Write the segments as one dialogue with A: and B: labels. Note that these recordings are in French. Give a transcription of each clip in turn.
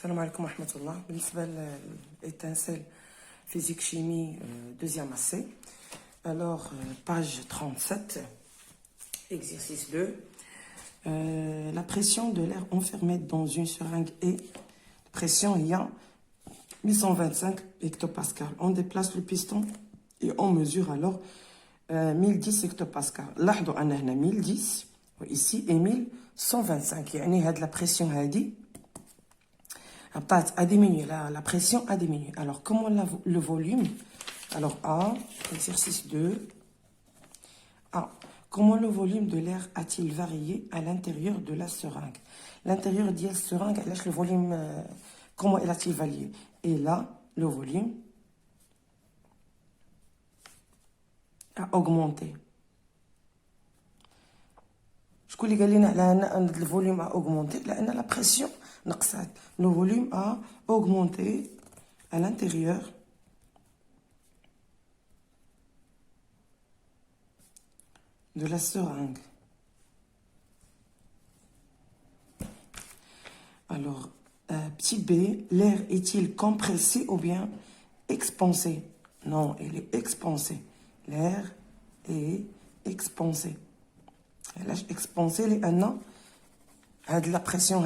A: Salam alaikum wa rahmatullah. بالنسبة l'étincelle physique chimie deuxième essai. Alors, page 37, exercice 2. La pression de l'air enfermé dans une seringue est pression il y a 1125 hectopascal. On déplace le piston et on mesure alors 1010 hectopascal. Là, on a 1010 ici et 1125. يعني هاد la pression هادي a diminué, la pression a diminué. Alors, comment le volume? Alors, A, exercice 2. A. Comment le volume de l'air a-t-il varié à l'intérieur de la seringue? L'intérieur de la seringue, le volume, comment a-t-il varié? Et là, le volume a augmenté. Je vous dis que le volume a augmenté, la pression, le volume a augmenté à l'intérieur de la seringue. Alors, petit b, l'air est-il compressé ou bien expansé? Non, il est expansé. L'air est expansé. Expansé, la pression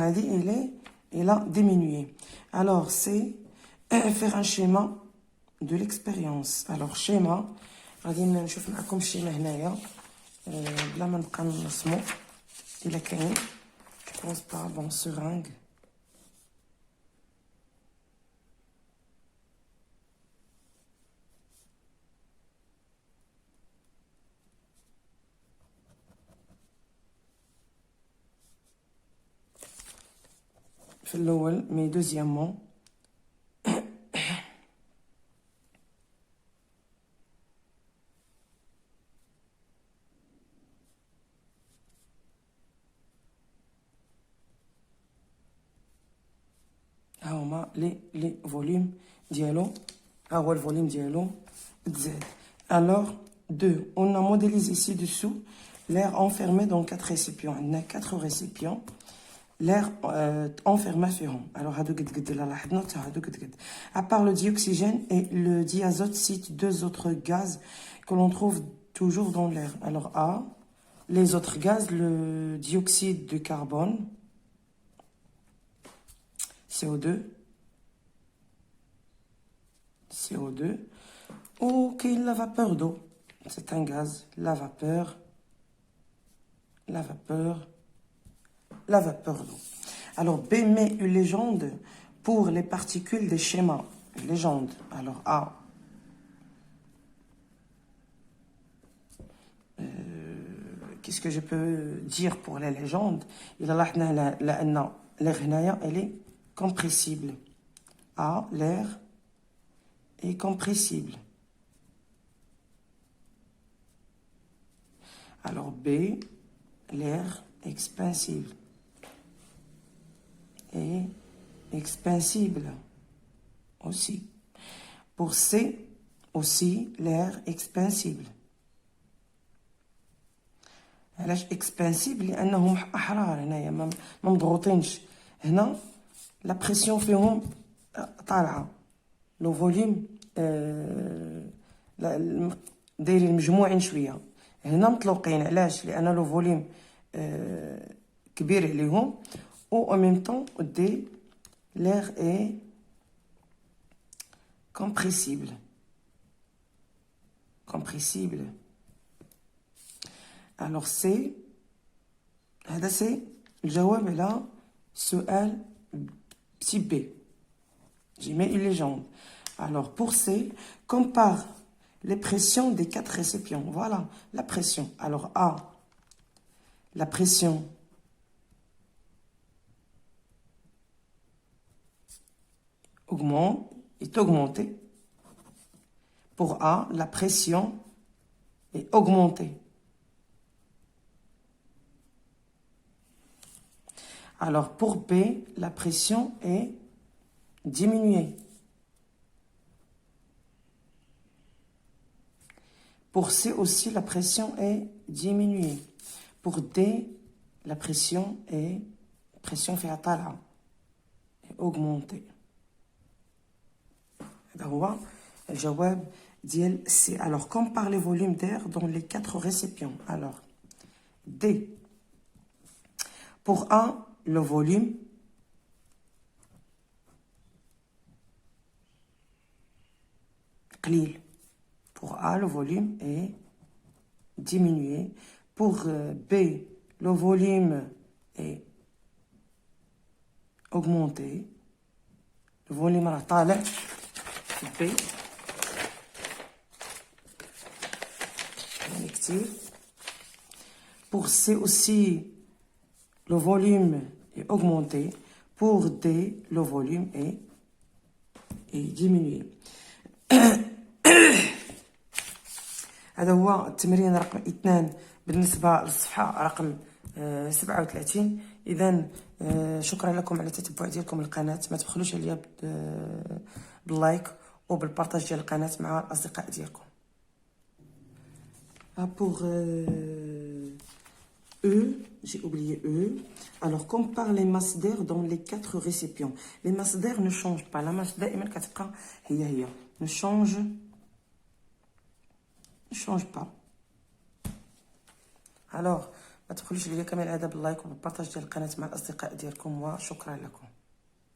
A: elle a diminué. Alors, c'est faire un schéma de l'expérience. Alors, schéma, غادي نشوف معكم الشيما هنايا بلا ما نبقى نرسمو إلا كاين. Je pense pas, bon, seringue. في الأول mais deuxièmement ها هما les volumes ديالو. ها هو الفوليوم ديالو تزاد. Alors 2, on a modélisé ci-dessous l'air enfermé dans 4 récipients. On a 4 récipients. L'air enfermé فيهم. Alors هادو قد لا لاحظنا حتى هادو قد. À part le dioxygène et le diazote, cite 2 autres gaz que l'on trouve toujours dans l'air. Alors A, les autres gaz, le dioxyde de carbone, CO2, ou la vapeur d'eau. C'est un gaz, la vapeur d'eau. Alors, B met une légende pour les particules des schémas. Une légende. Alors, A. Qu'est-ce que je peux dire pour les légendes? Il a l'air هنايا, elle est compressible. A, l'air est compressible. Alors, B, l'air expansible. Et expansible aussi. Pour C, aussi, l'air expansible. علاش expansible؟ لأنهم أحرار هنايا ما مضغوطينش. هنا لا بريسيون فيهم طالعة. لو فوليوم دايرين مجموعين شوية. هنا مطلوقين. علاش؟ لأن لو فوليوم كبير عليهم. Ou en même temps, D, l'air est compressible. Compressible. Alors C, c'est le jawab est là, سؤال petit B. J'y mets une légende. Alors pour C, compare les pressions des 4 récipients. Voilà, la pression. Alors A, la pression est augmentée. Pour A, la pression est augmentée. Alors, pour B, la pression est diminuée. Pour C aussi, la pression est diminuée. Pour D, la pression est fait à augmenter. هذا هو الجواب ديال C. Alors, compare les volumes d'air dans les 4 récipients. Alors, D. Pour A, le volume قليل. Pour A, le volume est diminué. Pour B, le volume est augmenté. Le volume راه طالع. B. Pour C aussi, le volume est augmenté. Pour D, le volume est diminué. هذا هو التمرين رقم 2 بالنسبة للصفحة رقم 37. إذا شكرا لكم على تتبع ديالكم القناة. ما تبخلوش عليا باللايك وبالبارطاج ديال القناة مع الأصدقاء ديالكم. Pour E, j'ai oublié E. Alors, compare les masses d'air dans les 4 récipients. Les masses d'air ne changent pas. La masse دائما كتبقى هي. Ne change pas. Alors, ما تبخلوش عليا كما العادة باللايك وبالبارطاج ديال القناة مع الأصدقاء ديالكم وشكرا لكم.